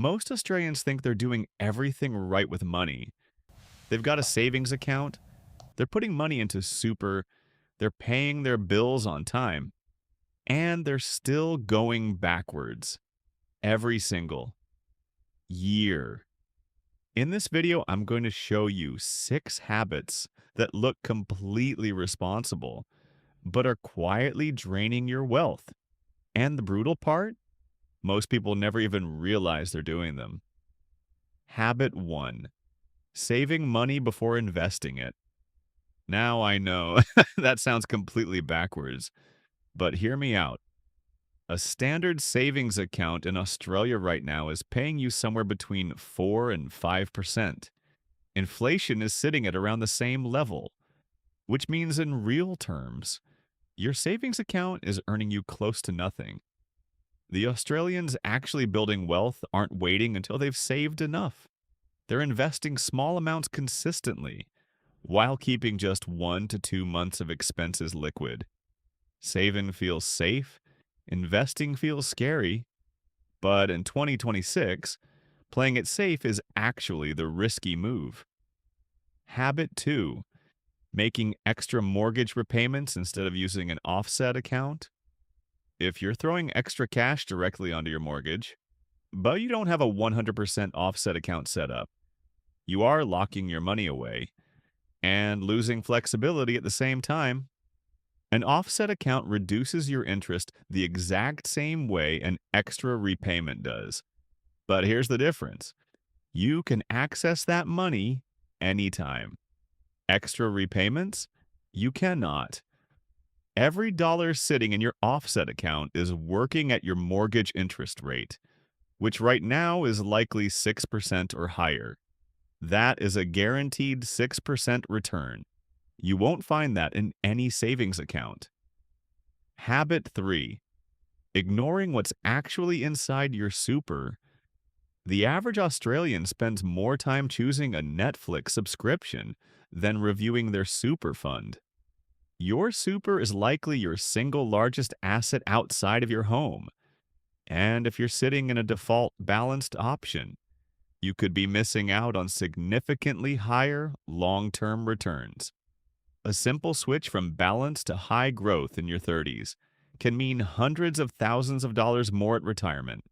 Most Australians think they're doing everything right with money. They've got a savings account, they're putting money into super, they're paying their bills on time, and they're still going backwards every single year. In this video, I'm going to show you 6 habits that look completely responsible, but are quietly draining your wealth. And the brutal part? Most people never even realize they're doing them. Habit 1. Saving money before investing it. Now I know that sounds completely backwards, but hear me out. A standard savings account in Australia right now is paying you somewhere between 4 and 5%. Inflation is sitting at around the same level, which means in real terms, your savings account is earning you close to nothing. The Australians actually building wealth aren't waiting until they've saved enough. They're investing small amounts consistently while keeping just 1 to 2 months of expenses liquid. Saving feels safe, investing feels scary, but in 2026, playing it safe is actually the risky move. Habit 2. Making extra mortgage repayments instead of using an offset account. If you're throwing extra cash directly onto your mortgage, but you don't have a 100% offset account set up, you are locking your money away and losing flexibility at the same time. An offset account reduces your interest the exact same way an extra repayment does. But here's the difference. You can access that money anytime. Extra repayments? You cannot. Every dollar sitting in your offset account is working at your mortgage interest rate, which right now is likely 6% or higher. That is a guaranteed 6% return. You won't find that in any savings account. Habit 3. Ignoring what's actually inside your super. The average Australian spends more time choosing a Netflix subscription than reviewing their super fund. Your super is likely your single largest asset outside of your home. And if you're sitting in a default balanced option, you could be missing out on significantly higher long-term returns. A simple switch from balance to high growth in your 30s can mean hundreds of thousands of dollars more at retirement.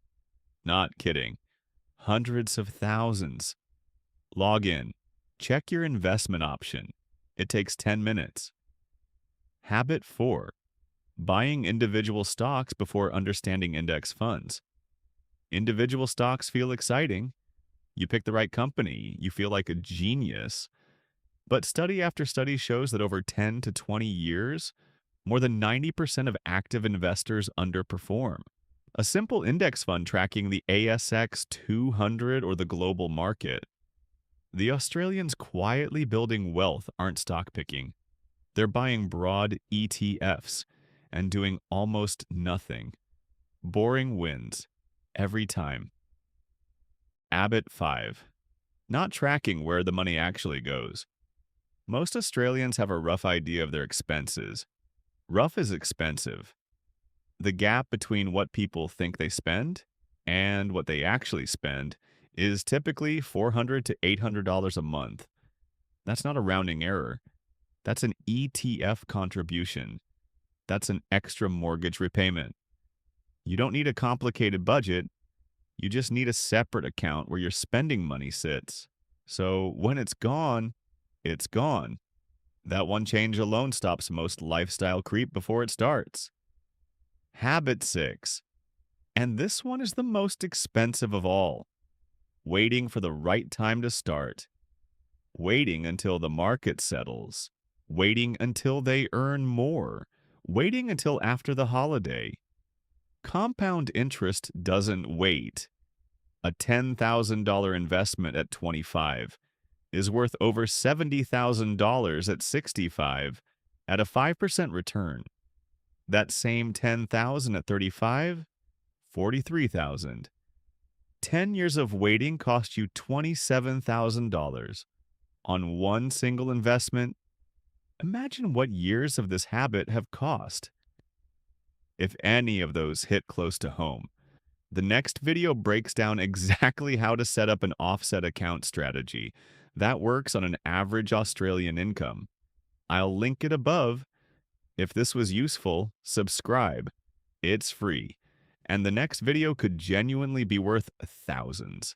Not kidding. Hundreds of thousands. Log in. Check your investment option. It takes 10 minutes. Habit 4. Buying individual stocks before understanding index funds. Individual stocks feel exciting. You pick the right company, you feel like a genius. But study after study shows that over 10 to 20 years, more than 90% of active investors underperform. A simple index fund tracking the ASX 200 or the global market. The Australians quietly building wealth aren't stock picking. They're buying broad ETFs and doing almost nothing. Boring wins every time. Habit 5. Not tracking where the money actually goes. Most Australians have a rough idea of their expenses. Rough is expensive. The gap between what people think they spend and what they actually spend is typically $400 to $800 a month. That's not a rounding error. That's an ETF contribution. That's an extra mortgage repayment. You don't need a complicated budget. You just need a separate account where your spending money sits. So when it's gone, it's gone. That one change alone stops most lifestyle creep before it starts. Habit 6. And this one is the most expensive of all. Waiting for the right time to start. Waiting until the market settles. Waiting until they earn more. Waiting until after the holiday. Compound interest doesn't wait. A $10,000 investment at 25 is worth over $70,000 at 65 at a 5% return. That same $10,000 at 35, $43,000. 10 years of waiting cost you $27,000 on one single investment. Imagine what years of this habit have cost. If any of those hit close to home, The next video breaks down exactly how to set up an offset account strategy that works on an average Australian income. I'll link it above. If this was useful, subscribe. It's free. And the next video could genuinely be worth thousands.